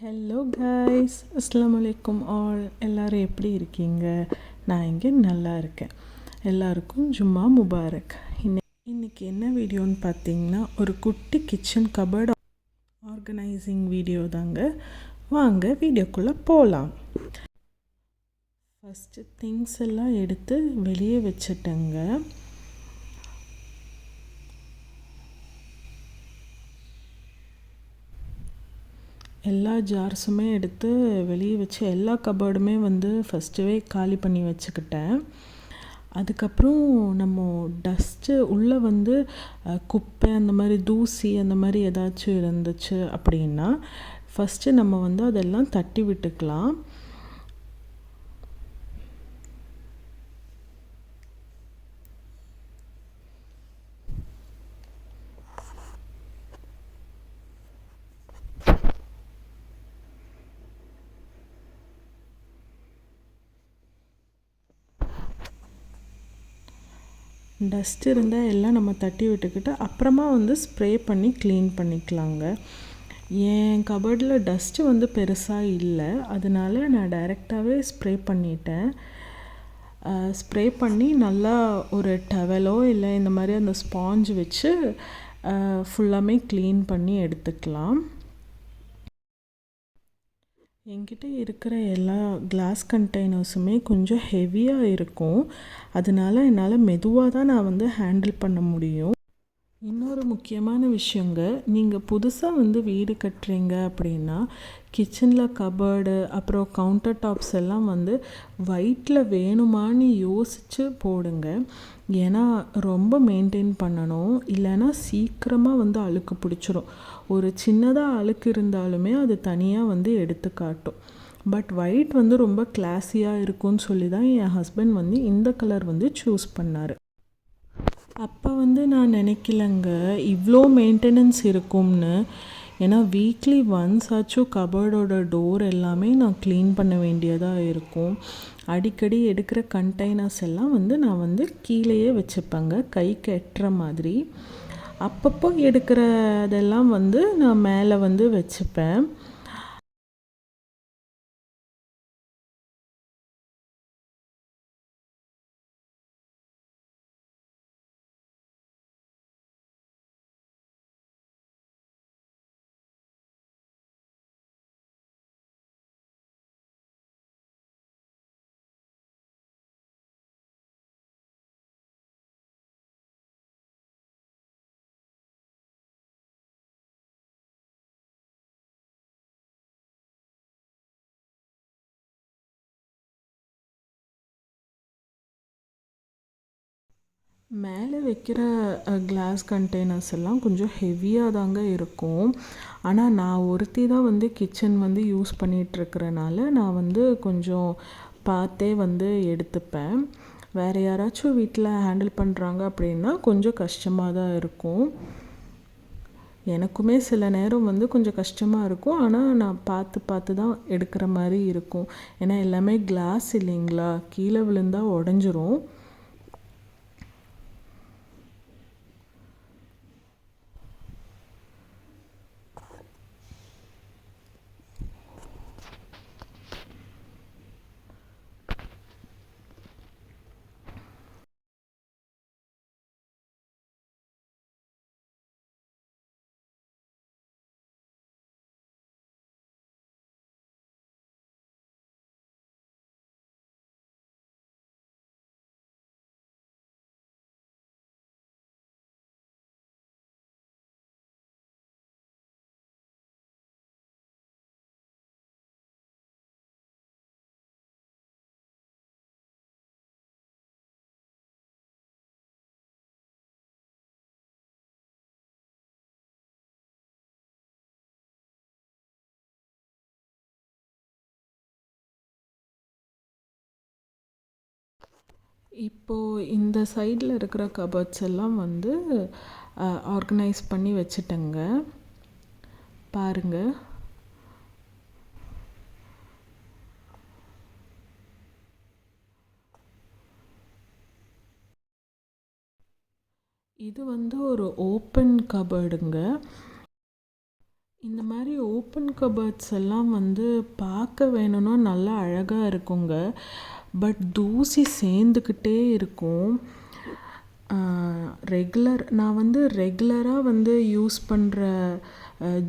Hello guys, அஸ்ஸலாமு அலைக்கும் all. எல்லோரும் எப்படி இருக்கீங்க? நான் இங்கே நல்லா இருக்கேன். எல்லாருக்கும் ஜும்மா முபாரக். இன்னைக்கு என்ன வீடியோன்னு பார்த்தீங்கன்னா, ஒரு குட்டி கிச்சன் கபர்ட் ஆர்கனைசிங் வீடியோ தாங்க. வாங்க வீடியோக்குள்ளே போகலாம். ஃபஸ்ட்டு திங்ஸ் எல்லாம் எடுத்து வெளியே வச்சுட்டேங்க. எல்லா ஜார்ஸுமே எடுத்து வெளியே வச்சு எல்லா கபர்டுமே ஃபஸ்ட்டுவே காலி பண்ணி வச்சுக்கிட்டேன். அதுக்கப்புறம் நம்ம டஸ்ட்டு உள்ளே குப்பை அந்த மாதிரி தூசி அந்த மாதிரி ஏதாச்சும் இருந்துச்சு அப்படின்னா ஃபஸ்ட்டு நம்ம அதெல்லாம் தட்டி விட்டுக்கலாம். டஸ்ட் இருந்தால் எல்லாம் நம்ம தட்டி விட்டுக்கிட்டு அப்புறமா ஸ்ப்ரே பண்ணி க்ளீன் பண்ணிக்கலாங்க. என் கபர்டில் டஸ்ட்டு பெருசாக இல்லை, அதனால நான் டைரெக்டாகவே ஸ்ப்ரே பண்ணிட்டேன். ஸ்ப்ரே பண்ணி நல்லா ஒரு டவலோ இல்லை இந்த மாதிரி அந்த ஸ்பாஞ்ச் வச்சு ஃபுல்லாமே க்ளீன் பண்ணி எடுத்துக்கலாம். என்கிட்ட இருக்கிற எல்லா கிளாஸ் கண்டெய்னர்ஸுமே கொஞ்சம் ஹெவியாக இருக்கும், அதனால என்னால் மெதுவாக தான் நான் ஹேண்டில் பண்ண முடியும். இன்னொரு முக்கியமான விஷயங்க, நீங்கள் புதுசாக வீடு கட்டுறீங்க அப்படின்னா கிச்சனில் கபர்டு அப்புறம் கவுண்டர் டாப்ஸ் எல்லாம் ஒயிட்டில் வேணுமான்னு யோசித்து போடுங்க. ஏன்னா ரொம்ப மெயின்டைன் பண்ணணும், இல்லைன்னா சீக்கிரமாக அழுக்கு பிடிச்சிரும். ஒரு சின்னதாக அழுக்கு இருந்தாலுமே அது தனியாக எடுத்து காட்டும். பட் ஒயிட் ரொம்ப கிளாஸியாக இருக்கும்னு சொல்லி தான் என் ஹஸ்பண்ட் இந்த கலர் சூஸ் பண்ணார். அப்போ நான் நினைக்கலங்க இவ்வளோ மெயின்டெனன்ஸ் இருக்கும்னு. ஏன்னா வீக்லி ஒன்ஸ் ஆச்சும் கபர்டோட டோர் எல்லாமே நான் க்ளீன் பண்ண வேண்டியதாக இருக்கும். அடிக்கடி எடுக்கிற கண்டெய்னர்ஸ் எல்லாம் நான் கீழேயே வச்சுப்பேங்க, கைக்கு எட்டுற மாதிரி. அப்பப்போ எடுக்கிறதெல்லாம் நான் மேலே வச்சுப்பேன். மேலே வைக்கிற கிளாஸ் கண்டெய்னர்ஸ் எல்லாம் கொஞ்சம் ஹெவியாக தாங்க இருக்கும். ஆனால் நான் ஒருத்தி தான் கிச்சன் யூஸ் பண்ணிகிட்ருக்கிறனால நான் கொஞ்சம் பார்த்தே எடுத்துப்பேன். வேறு யாராச்சும் வீட்டில் ஹேண்டில் பண்ணுறாங்க அப்படின்னா கொஞ்சம் கஷ்டமாக தான் இருக்கும். எனக்குமே சில நேரம் கொஞ்சம் கஷ்டமாக இருக்கும், ஆனால் நான் பார்த்து பார்த்து தான் எடுக்கிற மாதிரி இருக்கும். ஏன்னா எல்லாமே கிளாஸ் இல்லைங்களா, கீழே விழுந்தால் உடஞ்சிரும். இப்போது இந்த சைடில் இருக்கிற கபர்ட்ஸ் எல்லாம் ஆர்கனைஸ் பண்ணி வச்சுட்டேங்க. பாருங்கள், இது ஒரு ஓப்பன் கபர்டுங்க. இந்த மாதிரி ஓப்பன் கபர்ட்ஸ் எல்லாம் வந்து பார்க்க வேணும்னா நல்லா அழகாக இருக்குங்க. பட் தூசி சேர்ந்துக்கிட்டே இருக்கும். நான் வந்து ரெகுலராக வந்து யூஸ் பண்ணுற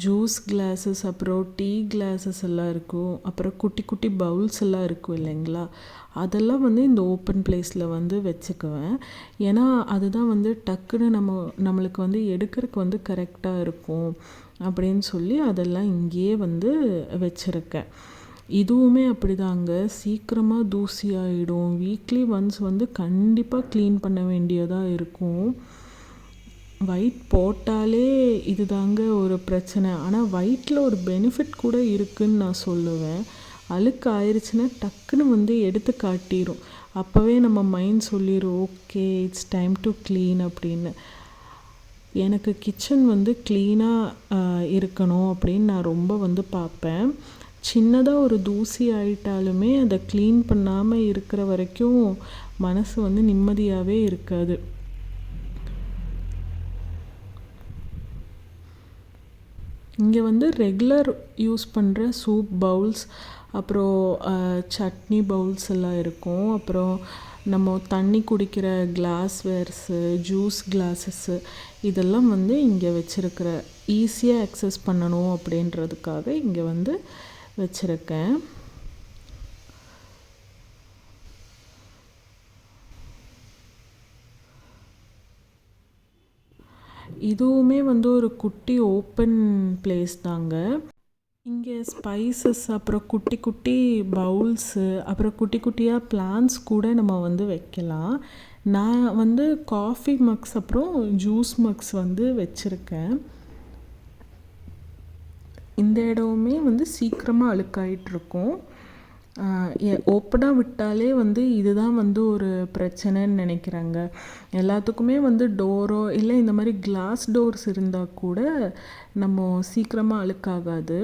ஜூஸ் கிளாஸஸ், அப்புறம் டீ கிளாஸஸ் எல்லாம் இருக்கும், அப்புறம் குட்டி குட்டி பவுல்ஸ் எல்லாம் இருக்கும் இல்லைங்களா, அதெல்லாம் வந்து இந்த ஓப்பன் பிளேஸில் வந்து வச்சுக்குவேன். ஏன்னா அதுதான் வந்து டக்குன்னு நம்மளுக்கு வந்து எடுக்கிறதுக்கு வந்து கரெக்டாக இருக்கும் அப்படின்னு சொல்லி அதெல்லாம் இங்கேயே வந்து வச்சுருக்கேன். இதுவுமே அப்படிதாங்க, சீக்கிரமாக தூசி ஆகிடும். வீக்லி ஒன்ஸ் வந்து கண்டிப்பாக க்ளீன் பண்ண வேண்டியதாக இருக்கும். ஒயிட் போட்டாலே இது தாங்க ஒரு பிரச்சனை. ஆனால் ஒயிட்டில் ஒரு பெனிஃபிட் கூட இருக்குதுன்னு நான் சொல்லுவேன். அழுக்கு ஆயிடுச்சுன்னா டக்குன்னு வந்து எடுத்து காட்டிடும். அப்போவே நம்ம மைண்ட் சொல்லிடும், okay it's time to clean அப்படின்னு. எனக்கு கிச்சன் வந்து க்ளீனாக இருக்கணும் அப்படின்னு நான் ரொம்ப வந்து பார்ப்பேன். சின்னதாக ஒரு தூசி ஆயிட்டாலுமே அதை க்ளீன் பண்ணாமல் இருக்கிற வரைக்கும் மனசு வந்து நிம்மதியாகவே இருக்காது. இங்கே வந்து ரெகுலர் யூஸ் பண்ணுற சூப் பவுல்ஸ், அப்புறம் சட்னி பவுல்ஸ் எல்லாம் இருக்கும். அப்புறம் நம்ம தண்ணி குடிக்கிற கிளாஸ்வேர்ஸு, ஜூஸ் கிளாஸஸ்ஸு, இதெல்லாம் வந்து இங்கே வச்சுருக்கிற ஈஸியாக அக்சஸ் பண்ணணும் அப்படின்றதுக்காக இங்கே வந்து வச்சுருக்கேன். இதுவுமே வந்து ஒரு குட்டி ஓப்பன் பிளேஸ் தாங்க. இங்கே ஸ்பைசஸ், அப்புறம் குட்டி குட்டி பவுல்ஸு, அப்புறம் குட்டி குட்டியாக பிளான்ட்ஸ் கூட நம்ம வந்து வைக்கலாம். நான் வந்து காஃபி மக்ஸ் அப்புறம் ஜூஸ் மக்ஸ் வந்து வச்சுருக்கேன். இந்த இடமுமே வந்து சீக்கிரமாக அழுக்காயிட்ருக்கும். ஓப்பனாக விட்டாலே வந்து இதுதான் வந்து ஒரு பிரச்சனைன்னு நினைக்கிறாங்க. எல்லாத்துக்குமே வந்து டோரோ இல்லை இந்த மாதிரி கிளாஸ் டோர்ஸ் இருந்தால் கூட நம்ம சீக்கிரமாக அழுக்காகாது.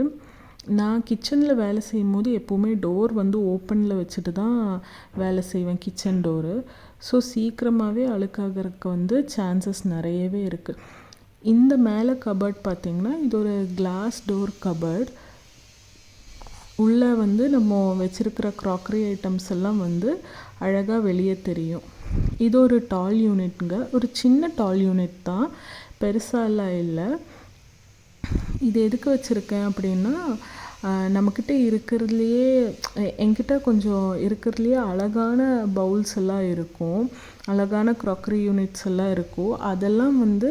நான் கிச்சனில் வேலை செய்யும் போது எப்போவுமே டோர் வந்து ஓப்பனில் வச்சுட்டு தான் வேலை செய்வேன், கிச்சன் டோரு. ஸோ சீக்கிரமாகவே அழுக்காகிறதுக்கு வந்து சான்சஸ் நிறையவே இருக்குது. இந்த மேலே கபர்ட் பார்த்திங்கன்னா இது ஒரு கிளாஸ் டோர் கபர்ட். உள்ளே வந்து நம்ம வச்சுருக்கிற க்ராக்கரி ஐட்டம்ஸ் எல்லாம் வந்து அழகாக வெளியே தெரியும். இது ஒரு டால் யூனிட்டுங்க, ஒரு சின்ன டால் யூனிட் தான், பெருசாலாம் இல்லை. இது எதுக்கு வச்சுருக்கேன் அப்படின்னா, நம்மக்கிட்ட இருக்கிறதுலையே என்கிட்ட கொஞ்சம் இருக்கிறதுலையே அழகான பவுல்ஸ் எல்லாம் இருக்கும், அழகான க்ராக்கரி யூனிட்ஸ் எல்லாம் இருக்கும். அதெல்லாம் வந்து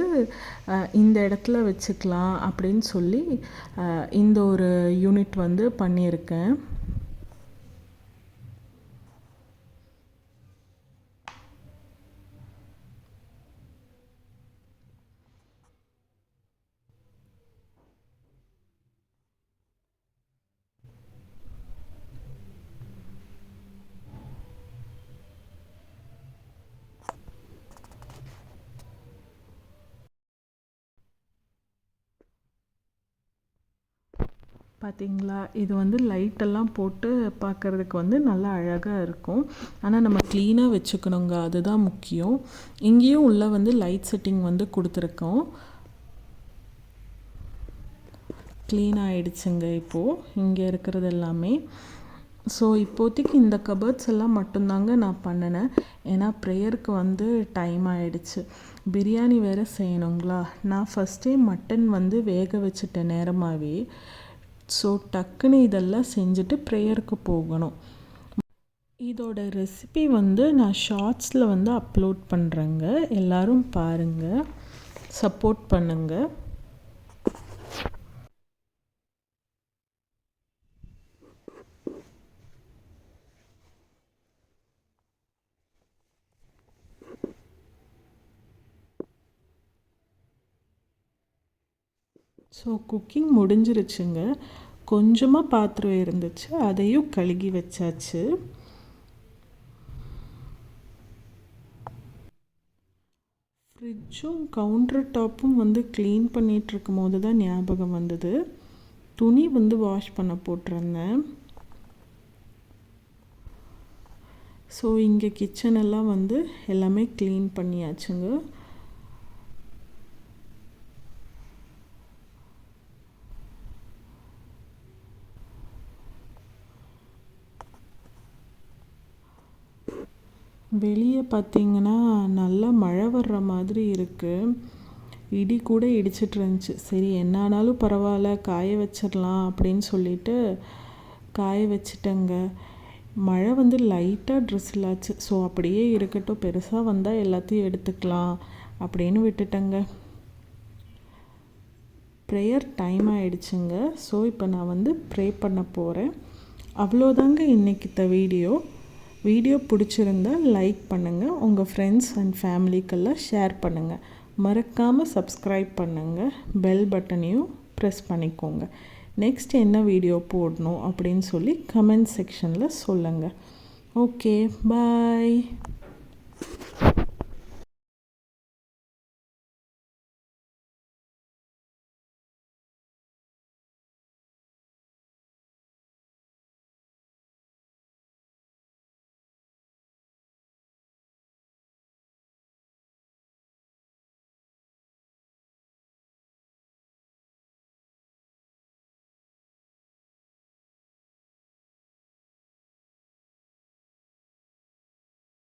இந்த இடத்துல வச்சுக்கலாம் அப்படின்னு சொல்லி இந்த ஒரு யூனிட் வந்து பண்ணியிருக்கேன். பார்த்திங்களா, இது வந்து லைட்டெல்லாம் போட்டு பார்க்குறதுக்கு வந்து நல்லா அழகாக இருக்கும். ஆனால் நம்ம க்ளீனாக வச்சுக்கணுங்க, அதுதான் முக்கியம். இங்கேயும் உள்ள வந்து லைட் செட்டிங் வந்து கொடுத்துருக்கோம். க்ளீன் ஆகிடுச்சுங்க இப்போது இங்கே இருக்கிறது எல்லாமே. ஸோ இப்போதைக்கு இந்த கபர்ட்ஸ் எல்லாம் மட்டும்தாங்க நான் பண்ணினேன். ஏன்னா ப்ரேயருக்கு வந்து டைம் ஆகிடுச்சு, பிரியாணி வேறு செய்யணுங்களா. நான் ஃபஸ்ட்டே மட்டன் வந்து வேக வச்சுட்டேன் நேரமாகவே. ஸோ டக்குன்னு இதெல்லாம் செஞ்சுட்டு ப்ரேயருக்கு போகணும். இதோட ரெசிபி வந்து நான் ஷார்ட்ஸில் வந்து அப்லோட் பண்ணுறேங்க, எல்லோரும் பாருங்கள், சப்போர்ட் பண்ணுங்கள். ஸோ குக்கிங் முடிஞ்சிருச்சுங்க. கொஞ்சமாக பாத்திரம் இருந்துச்சு, அதையும் கழுகி வச்சாச்சு. ஃப்ரிட்ஜும் கவுண்டர் டாப்பும் வந்து க்ளீன் பண்ணிகிட்ருக்கும் போது தான் ஞாபகம் வந்தது, துணி வந்து வாஷ் பண்ண போட்டிருந்தேன். ஸோ இங்கே கிச்சனெல்லாம் வந்து எல்லாமே க்ளீன் பண்ணியாச்சுங்க. வெளியே பார்த்தீங்கன்னா நல்லா மழை வர்ற மாதிரி இருக்குது. இடி கூட இடிச்சிட்டு இருந்துச்சு. சரி என்ன ஆனாலும் பரவாயில்ல, காய வச்சிடலாம் அப்படின்னு சொல்லிட்டு காய வச்சிட்டேங்க. மழை வந்து லைட்டாக ட்ரெஸ்ஸில் ஆச்சு. ஸோ அப்படியே இருக்கட்டும், பெருசாக வந்தால் எல்லாத்தையும் எடுத்துக்கலாம் அப்படின்னு விட்டுட்டேங்க. ப்ரேயர் டைம் ஆகிடுச்சுங்க. ஸோ இப்போ நான் வந்து ப்ரே பண்ண போகிறேன். அவ்வளோதாங்க இன்றைக்கி வீடியோ பிடிச்சிருந்தால் லைக் பண்ணுங்கள், உங்கள் ஃப்ரெண்ட்ஸ் அண்ட் ஃபேமிலிக்கெல்லாம் ஷேர் பண்ணுங்கள். மறக்காமல் சப்ஸ்கிரைப் பண்ணுங்கள், பெல் பட்டனையும் ப்ரெஸ் பண்ணிக்கோங்க. நெக்ஸ்ட் என்ன வீடியோ போடணும் அப்படின்னு சொல்லி கமெண்ட் செக்ஷனில் சொல்லுங்கள். ஓகே, பாய்.